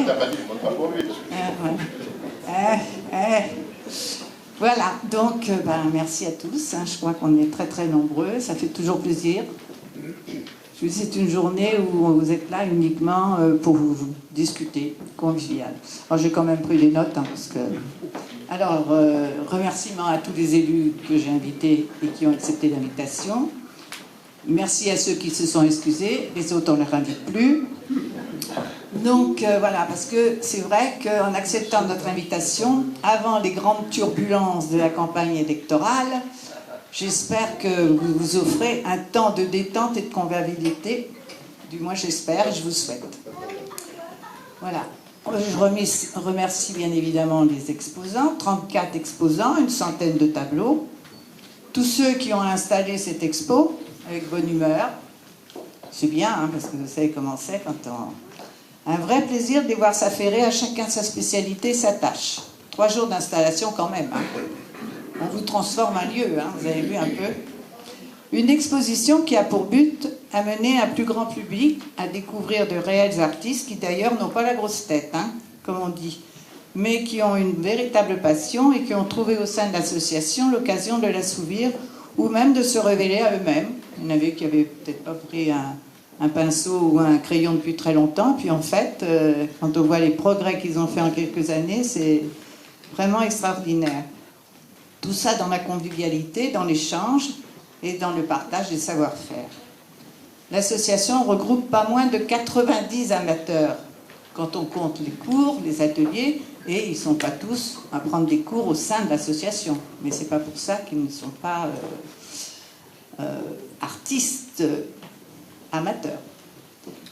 t'as pas dit, je compte pas pour lui. Voilà, donc merci à tous. Je crois qu'on est très très nombreux, ça fait toujours plaisir. C'est une journée où vous êtes là uniquement pour vous discuter, convivial. Alors j'ai quand même pris des notes, parce que... Alors, remerciements à tous les élus que j'ai invités et qui ont accepté l'invitation. Merci à ceux qui se sont excusés, les autres on ne les invite plus. Donc voilà, parce que c'est vrai qu'en acceptant notre invitation, avant les grandes turbulences de la campagne électorale, j'espère que vous vous offrez un temps de détente et de convivialité. Du moins j'espère et je vous souhaite. Voilà. Je remercie bien évidemment les exposants, 34 exposants, une centaine de tableaux. Tous ceux qui ont installé cette expo avec bonne humeur. C'est bien, parce que vous savez comment c'est quand on... Un vrai plaisir de les voir s'affairer à chacun sa spécialité, sa tâche. 3 jours d'installation quand même. On vous transforme un lieu, vous avez vu un peu. Une exposition qui a pour but amener un plus grand public à découvrir de réels artistes qui d'ailleurs n'ont pas la grosse tête, comme on dit, mais qui ont une véritable passion et qui ont trouvé au sein de l'association l'occasion de l'assouvir ou même de se révéler à eux-mêmes. Il y en avait qui n'avaient peut-être pas pris un pinceau ou un crayon depuis très longtemps, puis en fait, quand on voit les progrès qu'ils ont fait en quelques années, c'est vraiment extraordinaire. Tout ça dans la convivialité, dans l'échange et dans le partage des savoir-faire. L'association regroupe pas moins de 90 amateurs, quand on compte les cours, les ateliers, et ils ne sont pas tous à prendre des cours au sein de l'association. Mais ce n'est pas pour ça qu'ils ne sont pas artistes amateurs.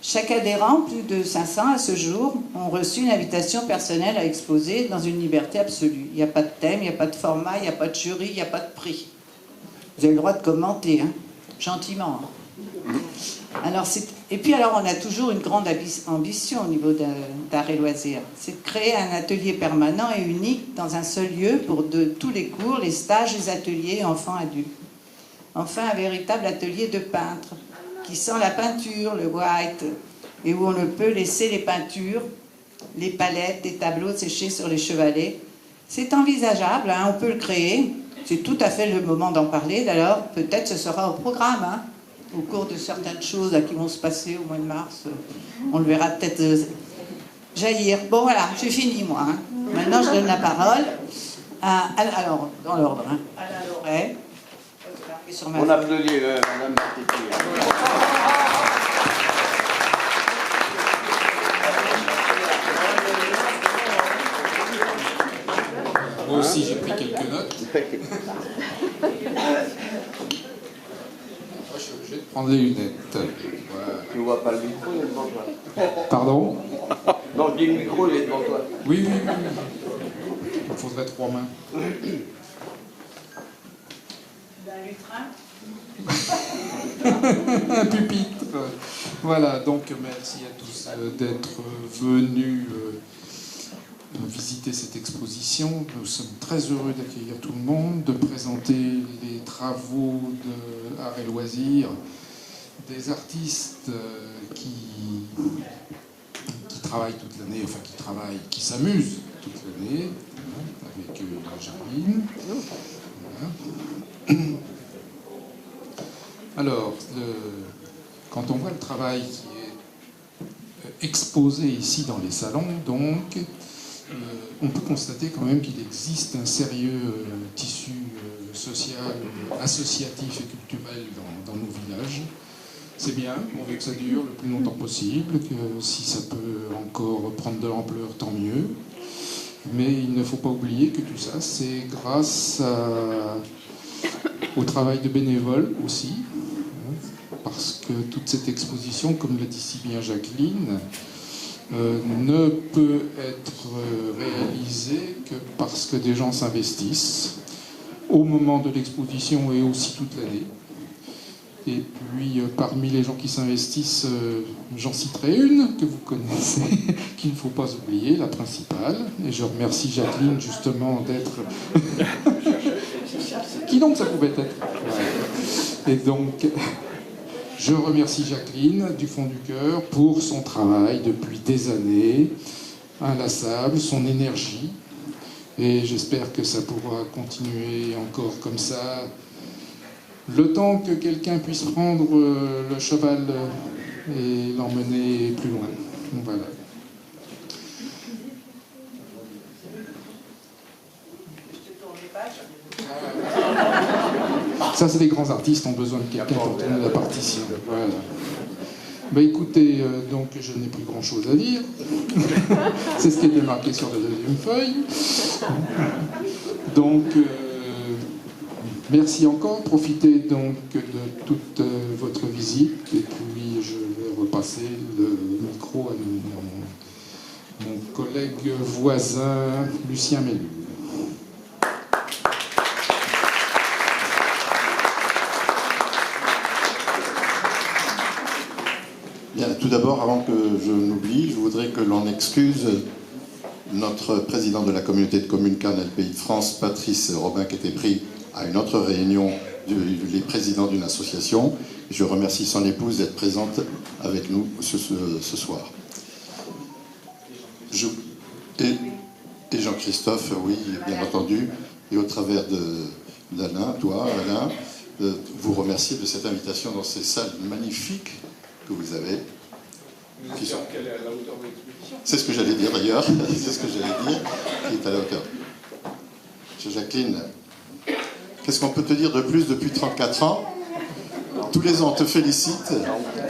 Chaque adhérent, plus de 500 à ce jour, ont reçu une invitation personnelle à exposer dans une liberté absolue. Il n'y a pas de thème, il n'y a pas de format, il n'y a pas de jury, il n'y a pas de prix. Vous avez le droit de commenter, gentiment. Alors, et puis alors, on a toujours une grande ambition au niveau d'art et loisirs. C'est de créer un atelier permanent et unique dans un seul lieu pour tous les cours, les stages, les ateliers enfants-adultes. Enfin, un véritable atelier de peintre qui sent la peinture, le white, et où on ne peut laisser les peintures, les palettes, les tableaux sécher sur les chevalets. C'est envisageable, on peut le créer. C'est tout à fait le moment d'en parler. D'ailleurs, peut-être ce sera au programme, au cours de certaines choses qui vont se passer au mois de mars. On le verra peut-être jaillir. Bon, voilà, j'ai fini, moi. Maintenant, je donne la parole alors, dans l'ordre, Alain Loret. On applaudit Madame Martetti. Moi aussi, j'ai pris quelques notes. Je suis obligé de prendre les lunettes. Voilà. Tu vois pas le micro, il est devant toi. Pardon? Non, je dis le micro, il est devant toi. Oui. Il faudrait 3 mains. Un pupitre. Voilà, donc merci à tous d'être venus visiter cette exposition. Nous sommes très heureux d'accueillir tout le monde, de présenter les travaux de Art et Loisirs, des artistes qui travaillent toute l'année, enfin qui s'amusent toute l'année, avec Jacqueline. Voilà. Alors, quand on voit le travail qui est exposé ici dans les salons, donc, on peut constater quand même qu'il existe un sérieux tissu social, associatif et culturel dans nos villages. C'est bien, on veut que ça dure le plus longtemps possible, que si ça peut encore prendre de l'ampleur, tant mieux. Mais il ne faut pas oublier que tout ça, c'est grâce au travail de bénévoles aussi, parce que toute cette exposition, comme l'a dit si bien Jacqueline, ne peut être réalisée que parce que des gens s'investissent au moment de l'exposition et aussi toute l'année. Et puis, parmi les gens qui s'investissent, j'en citerai une que vous connaissez, qu'il ne faut pas oublier, la principale. Et je remercie Jacqueline, justement, d'être... Qui donc ça pouvait être? Et donc, je remercie Jacqueline, du fond du cœur, pour son travail depuis des années, inlassable, son énergie. Et j'espère que ça pourra continuer encore comme ça, le temps que quelqu'un puisse prendre le cheval et l'emmener plus loin. Voilà. Ça, c'est les grands artistes ont besoin de quelqu'un pour tourner la partition. Voilà. Ben écoutez, donc je n'ai plus grand-chose à dire. C'est ce qui était marqué sur la deuxième feuille. Donc, merci encore. Profitez donc de toute votre visite. Et puis, je vais repasser le micro à mon collègue voisin, Lucien Mélu. Bien, tout d'abord, avant que je n'oublie, je voudrais que l'on excuse notre président de la communauté de communes Cannes Pays de France, Patrice Robin, qui était pris à une autre réunion des présidents d'une association. Je remercie son épouse d'être présente avec nous ce soir. Et Jean-Christophe, oui, bien entendu, et au travers d'Alain, toi, Alain, vous remercier de cette invitation dans ces salles magnifiques que vous avez. C'est ce que j'allais dire d'ailleurs, c'est ce que j'allais dire, qui est à la hauteur. Jacqueline, qu'est-ce qu'on peut te dire de plus depuis 34 ans? Tous les ans on te félicite,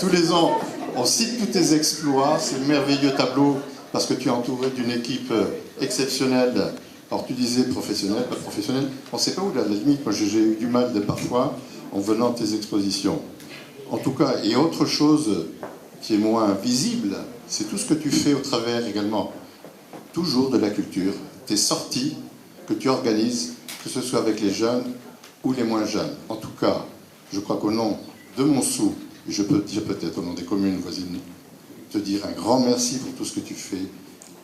tous les ans on cite tous tes exploits, ces merveilleux tableaux, parce que tu es entouré d'une équipe exceptionnelle. Alors tu disais professionnel, pas professionnel, on ne sait pas où la limite, moi j'ai eu du mal parfois en venant à tes expositions. En tout cas, et autre chose qui est moins visible, c'est tout ce que tu fais au travers également, toujours de la culture, tes sorties que tu organises, que ce soit avec les jeunes ou les moins jeunes. En tout cas, je crois qu'au nom de Montsou, et je peux dire peut-être au nom des communes voisines, te dire un grand merci pour tout ce que tu fais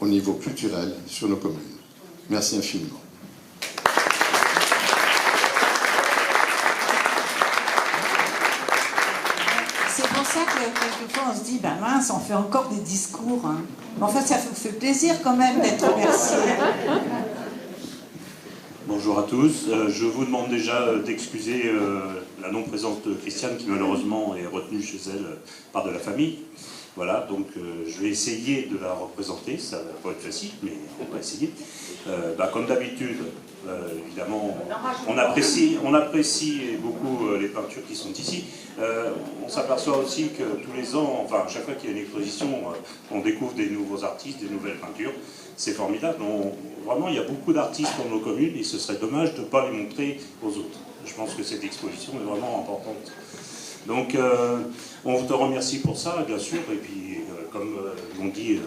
au niveau culturel sur nos communes. Merci infiniment. C'est pour ça que quelquefois on se dit, ben mince, on fait encore des discours. Hein. Mais enfin, ça fait plaisir quand même d'être remercié. Bonjour à tous. Je vous demande déjà d'excuser la non-présence de Christiane qui malheureusement est retenue chez elle par de la famille. Voilà, donc je vais essayer de la représenter. Ça va pas être facile, mais on va essayer. Comme d'habitude, évidemment, on apprécie beaucoup les peintures qui sont ici. On s'aperçoit aussi que tous les ans, enfin chaque fois qu'il y a une exposition, on découvre des nouveaux artistes, des nouvelles peintures. C'est formidable. Vraiment, il y a beaucoup d'artistes dans nos communes et ce serait dommage de ne pas les montrer aux autres. Je pense que cette exposition est vraiment importante. Donc, on te remercie pour ça, bien sûr, et puis, comme l'ont dit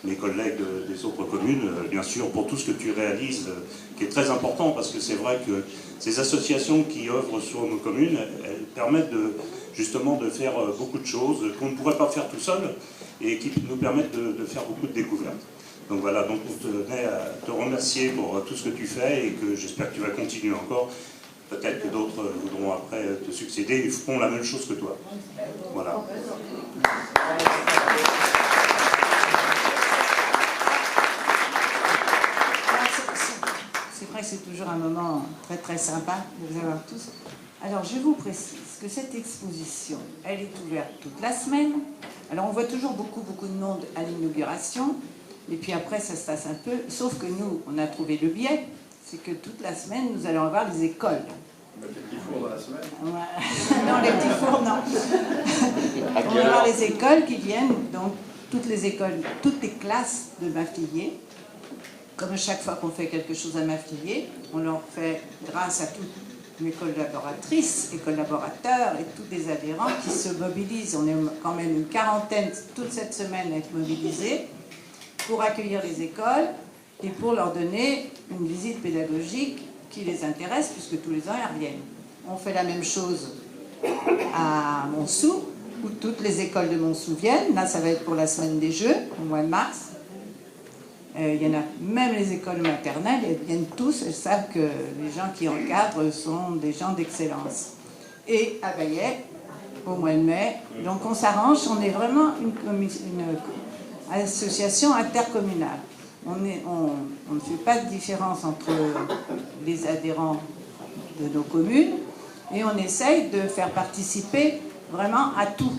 mes collègues des autres communes, bien sûr, pour tout ce que tu réalises, qui est très important, parce que c'est vrai que ces associations qui œuvrent sur nos communes, elles permettent justement de faire beaucoup de choses qu'on ne pourrait pas faire tout seul, et qui nous permettent de faire beaucoup de découvertes. Donc voilà, donc on tenait à te remercier pour tout ce que tu fais, et que j'espère que tu vas continuer encore. Peut-être que d'autres voudront après te succéder et feront la même chose que toi. Voilà. C'est vrai que c'est toujours un moment très très sympa de vous avoir tous. Alors je vous précise que cette exposition, elle est ouverte toute la semaine. Alors on voit toujours beaucoup de monde à l'inauguration. Et puis après ça se passe un peu. Sauf que nous, on a trouvé le biais. C'est que toute la semaine, nous allons avoir les écoles. Les petits fours dans la semaine. Ouais. Non, les petits fours, non. On va avoir les écoles qui viennent, donc toutes les écoles, toutes les classes de Maffliers. Comme chaque fois qu'on fait quelque chose à Maffliers, on leur fait, grâce à toutes mes collaboratrices et collaborateurs et tous les adhérents qui se mobilisent. On est quand même une quarantaine toute cette semaine à être mobilisés pour accueillir les écoles et pour leur donner une visite pédagogique qui les intéresse, puisque tous les ans, ils reviennent. On fait la même chose à Montsou, où toutes les écoles de Montsou viennent. Là, ça va être pour la semaine des Jeux, au mois de mars. Il y en a même les écoles maternelles, elles viennent tous, elles savent que les gens qui encadrent sont des gens d'excellence. Et à Bayet, au mois de mai, donc on s'arrange, on est vraiment association intercommunale. On ne fait pas de différence entre les adhérents de nos communes et on essaye de faire participer vraiment à tout,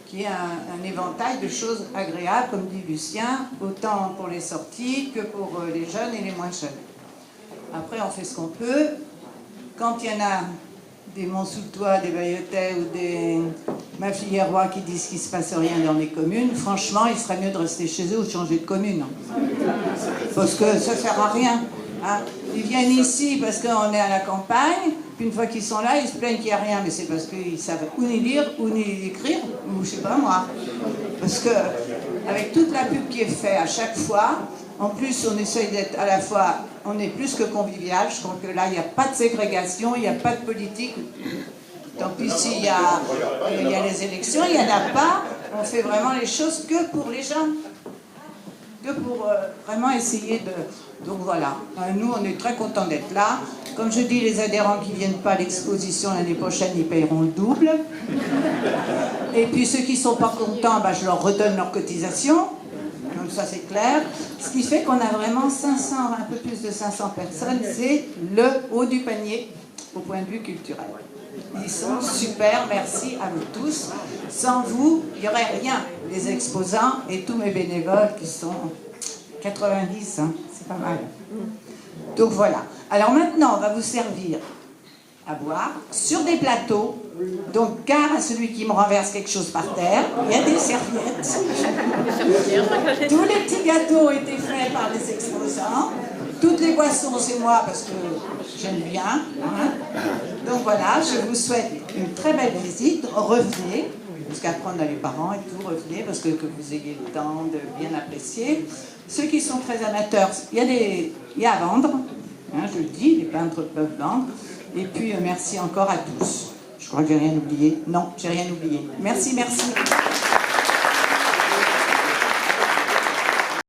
qui est un éventail de choses agréables, comme dit Lucien, autant pour les sorties que pour les jeunes et les moins jeunes. Après, on fait ce qu'on peut. Quand il y en a des Mont-sous-le-Toit, des Bayotais ou des Mafilierois qui disent qu'il ne se passe rien dans les communes, franchement, il serait mieux de rester chez eux ou de changer de commune. Parce que ça ne sert à rien. Hein. Ils viennent ici parce qu'on est à la campagne, puis une fois qu'ils sont là, ils se plaignent qu'il n'y a rien, mais c'est parce qu'ils savent ou ni lire, ou ni écrire, ou je sais pas moi. Parce que, avec toute la pub qui est faite à chaque fois, en plus, on essaye d'être à la fois, on est plus que convivial. Je crois que là, il n'y a pas de ségrégation, il n'y a pas de politique. Tant pis s'il y a les élections, il n'y en a pas. On fait vraiment les choses que pour les gens. Que pour vraiment essayer de... Donc voilà, nous, on est très contents d'être là. Comme je dis, les adhérents qui ne viennent pas à l'exposition l'année prochaine, ils payeront le double. Et puis ceux qui ne sont pas contents, je leur redonne leur cotisation. Donc ça c'est clair. Ce qui fait qu'on a vraiment 500, un peu plus de 500 personnes. C'est le haut du panier au point de vue culturel. Ils sont super, merci à vous tous. Sans vous, il n'y aurait rien. Les exposants et tous mes bénévoles qui sont 90, hein, c'est pas mal. Donc voilà. Alors maintenant, on va vous servir à boire sur des plateaux. Donc, gare à celui qui me renverse quelque chose par terre, il y a des serviettes. Tous les petits gâteaux ont été faits par les exposants. Toutes les boissons, c'est moi parce que j'aime bien. Hein. Donc voilà, je vous souhaite une très belle visite. Revenez, parce qu'après on a les parents et tout, revenez parce que vous ayez le temps de bien apprécier. Ceux qui sont très amateurs, il y a à vendre. Hein, je le dis, les peintres peuvent vendre. Et puis, merci encore à tous. Je crois que j'ai rien oublié. Non, j'ai rien oublié. Merci, merci.